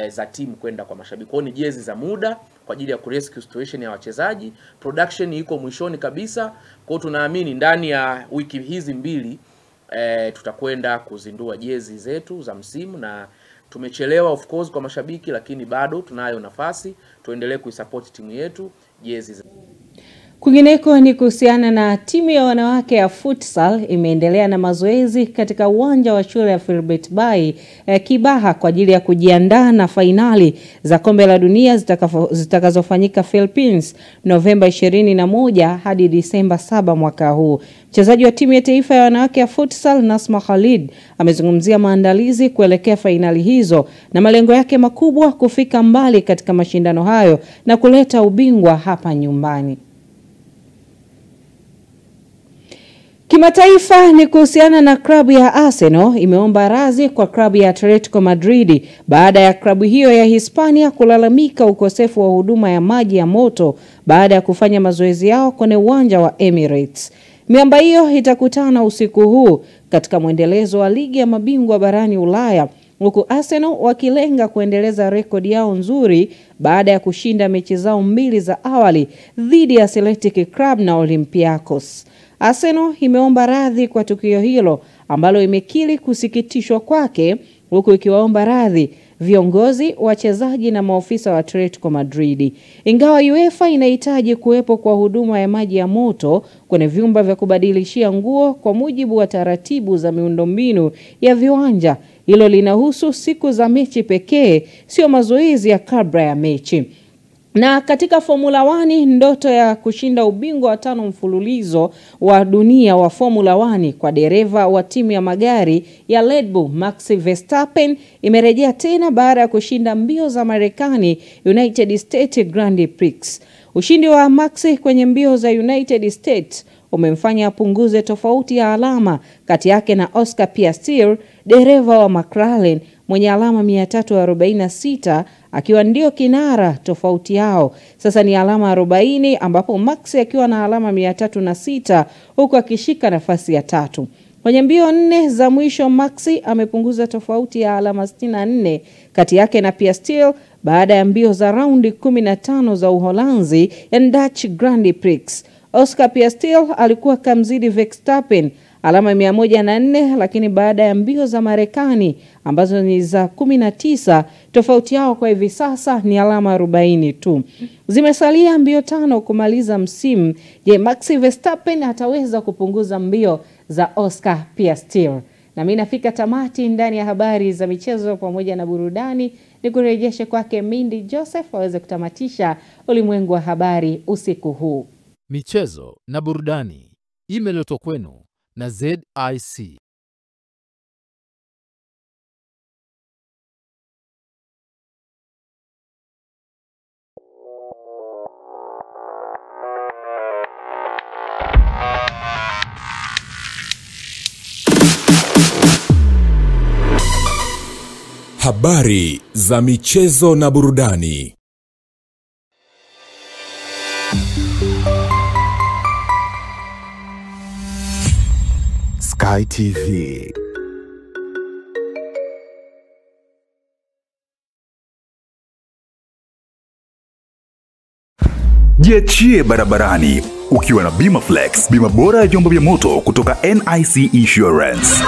za timu kwenda kwa mashabiki. Kwa ni jezi za muda kwa ajili ya kurescue situation ya wachezaji. Production iko mwishoni kabisa. Kwa tunaamini ndani ya wiki hizi mbili tutakwenda kuzindua jezi zetu za msimu, na tumechelewa of course kwa mashabiki, lakini bado tunayo nafasi. Tuendelee kuisupport timu yetu jezi. Kwingineko ni kuhusiana na timu ya wanawake ya futsal imeendelea na mazoezi katika uwanja wa shule ya Philbert Bayi Kibaha kwa ajili ya kujiandaa na fainali za kombe la dunia zitakazofanyika Philippines Novemba 21 hadi Disemba 7 mwaka huu. Mchezaji wa timu ya taifa ya wanawake ya futsal Nasma Khalid amezungumzia maandalizi kuelekea fainali hizo na malengo yake makubwa kufika mbali katika mashindano hayo na kuleta ubingwa hapa nyumbani. Kimataifa ni kuhusiana na klabu ya Arsenal imeomba radhi kwa klabu ya Atletico Madrid baada ya klabu hiyo ya Hispania kulalamika ukosefu wa huduma ya maji ya moto baada ya kufanya mazoezi yao kwenye uwanja wa Emirates. Miamba hiyo itakutana usiku huu katika mwendelezo wa ligi ya mabingwa barani Ulaya, huku Arsenal wakilenga kuendeleza rekodi yao nzuri baada ya kushinda mechi zao 2 za awali dhidi ya Celtic Club na Olympiacos. Arsenal imeomba radhi kwa tukio hilo ambalo imekiri kusikitishwa kwake, huku ikiwaomba radhi viongozi, wachezaji na maofisa wa Atletico Madrid. Ingawa UEFA inahitaji kuwepo kwa huduma ya maji ya moto kwenye vyumba vya kubadilishia nguo kwa mujibu wa taratibu za miundombinu ya viwanja, hilo linahusu siku za mechi pekee, sio mazoezi ya kabla ya mechi. Na katika Formula 1, ndoto ya kushinda ubingwa wa 5 mfululizo wa dunia wa Formula 1 kwa dereva wa timu ya magari ya Red Bull Max Verstappen imerejea tena baada ya kushinda mbio za Marekani United States Grand Prix. Ushindi wa Max kwenye mbio za United States umemfanya apunguze tofauti ya alama kati yake na Oscar Piastri, dereva wa McLaren mwenye alama 346, akiwa ndio kinara. Tofauti yao sasa ni alama 40, ambapo Max akiwa na alama 306 huku akishika nafasi ya 3. Kwenye mbio 4 za mwisho Max amepunguza tofauti ya alama 64 kati yake na Piastri baada ya mbio za raundi 15 za Uholanzi ya Dutch Grand Prix. Oscar Piastri alikuwa kamzidi Verstappen alama 104, lakini baada ya mbio za Marekani ambazo ni za 19, tofauti yao kwa hivi sasa ni alama 40 tu. Zimesalia mbio 5 kumaliza msimu. Je, Max Verstappen ataweza kupunguza mbio za Oscar Piastri? Na mimi nafika tamati ndani ya habari za michezo pamoja na burudani. Nikurejeshe kwake Mindy Joseph aweze kutamatisha ulimwengu wa habari usiku huu. Michezo na burudani imeletwa kwenu na ZIC. Habari za michezo na burudani. Sky TV. Jiachie barabarani ukiwa na Bima Flex, bima bora ya vyombo vya moto kutoka NIC Insurance.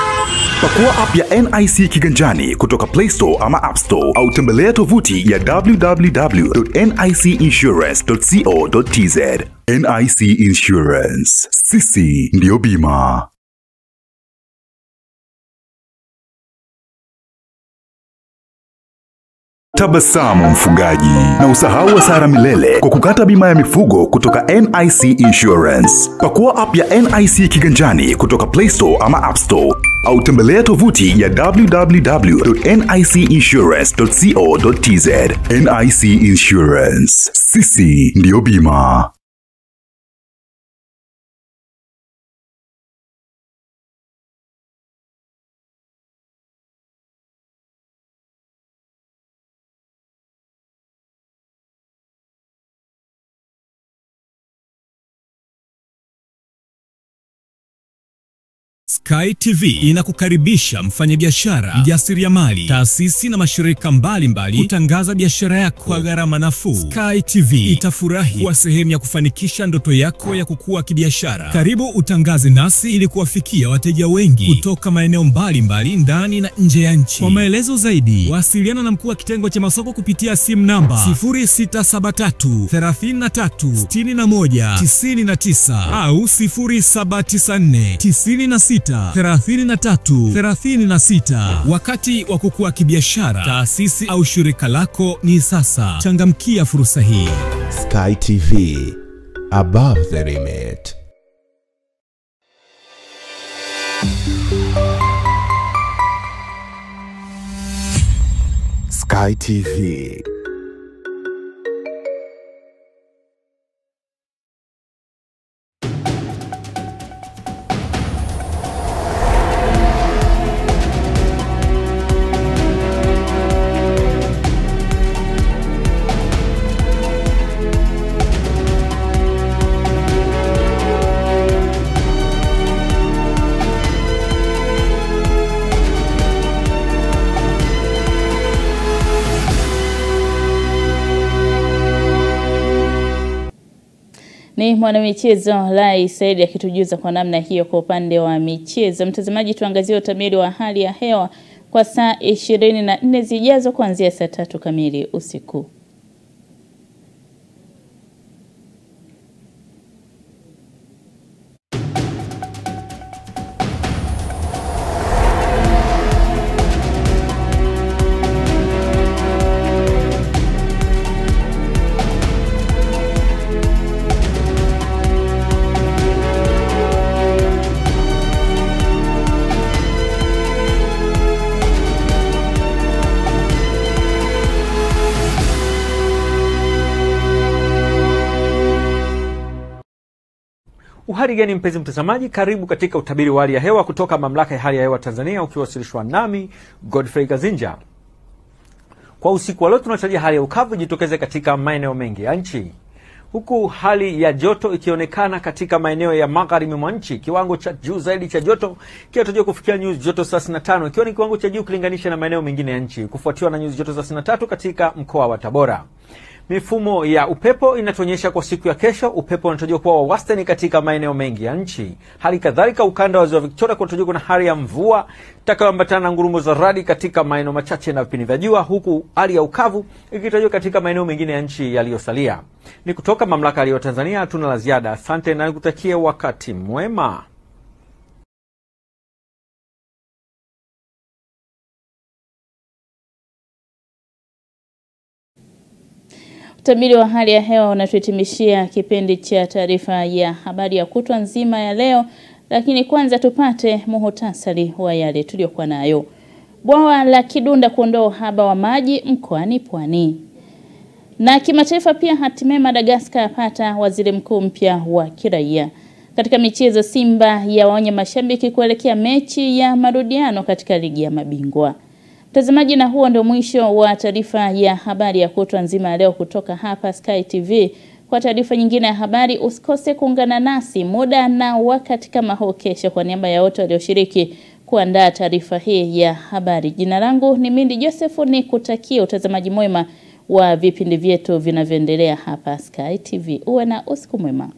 Pakua app ya NIC kiganjani kutoka Play Store ama App Store au tembelea tovuti ya www.nicinsurance.co.tz. NIC Insurance. Sisi ndio bima. Tabasamu mfugaji, na usahau hasara milele kwa kukata bima ya mifugo kutoka NIC Insurance. Pakua app ya NIC kiganjani kutoka Play Store ama App Store au tembelea tovuti ya www.nicinsurance.co.tz. NIC Insurance. Sisi ndio bima. Sky TV inakukaribisha mfanyabiashara, mjasiriamali, taasisi na mashirika mbalimbali kutangaza biashara yako kwa gharama nafuu. Sky TV itafurahi kuwa sehemu ya kufanikisha ndoto yako ya kukua kibiashara. Karibu utangaze nasi ili kuwafikia wateja wengi kutoka maeneo mbalimbali ndani na nje ya nchi. Kwa maelezo zaidi, wasiliana na mkuu wa kitengo cha masoko kupitia simu namba 0673 33 61 99 au 0794 96 3336. Wakati wa kukua kibiashara, taasisi au shirika lako ni sasa. Changamkia fursa hii. Sky TV. Above the limit. Sky TV. Ni mwanamichezo Lai Saidi akitujuza kwa namna hiyo kwa upande wa michezo. Mtazamaji, tuangazie utabiri wa hali ya hewa kwa saa 24 zijazo kuanzia saa 3 kamili usiku. Uhari gani mpenzi mtazamaji, karibu katika utabiri wa hali ya hewa kutoka Mamlaka ya Hali ya Hewa Tanzania, ukiwasilishwa nami Godfrey Gazinja. Kwa usiku wa leo tunatarajia hali ya ukavu jitokeze katika maeneo mengi ya nchi, huku hali ya joto ikionekana katika maeneo ya magharibi mwa nchi. Kiwango cha juu zaidi cha joto kinatarajiwa kufikia nyuzi joto 35, ikiwa ni kiwango cha juu kulinganisha na maeneo mengine ya nchi, kufuatiwa na nyuzi joto 33 katika mkoa wa Tabora. Mifumo ya upepo inatuonyesha kwa siku ya kesho upepo unatarajiwa kuwa wa wastani katika maeneo mengi ya nchi. Hali kadhalika ukanda wa Ziwa Victoria kunatarajiwa kuna hali ya mvua itakayoambatana na ngurumo za radi katika maeneo machache na vipindi vya jua, huku hali ya ukavu ikitarajiwa katika maeneo mengine ya nchi yaliyosalia. Ni kutoka Mamlaka ya Hali ya Hewa Tanzania, hatuna la ziada. Asante na nikutakie wakati mwema. Utabiri wa hali ya hewa unatuhitimishia kipindi cha taarifa ya habari ya kutwa nzima ya leo, lakini kwanza tupate muhtasari wa yale tuliyokuwa nayo. Bwawa la Kidunda kuondoa uhaba wa maji mkoani Pwani. Na kimataifa pia, hatimaye Madagascar yapata waziri mkuu mpya wa kiraia. Katika michezo, Simba yawaonya mashabiki kuelekea mechi ya marudiano katika ligi ya mabingwa. Mtazamaji, na huo ndio mwisho wa taarifa ya habari ya kutwa nzima ya leo kutoka hapa Sky TV. Kwa taarifa nyingine ya habari usikose kuungana nasi muda na wakati kama huu kesho. Kwa niaba ya wote walioshiriki kuandaa taarifa hii ya habari, jina langu ni Mindi Joseph, ni kutakia utazamaji mwema wa vipindi vyetu vinavyoendelea hapa Sky TV. Uwe na usiku mwema.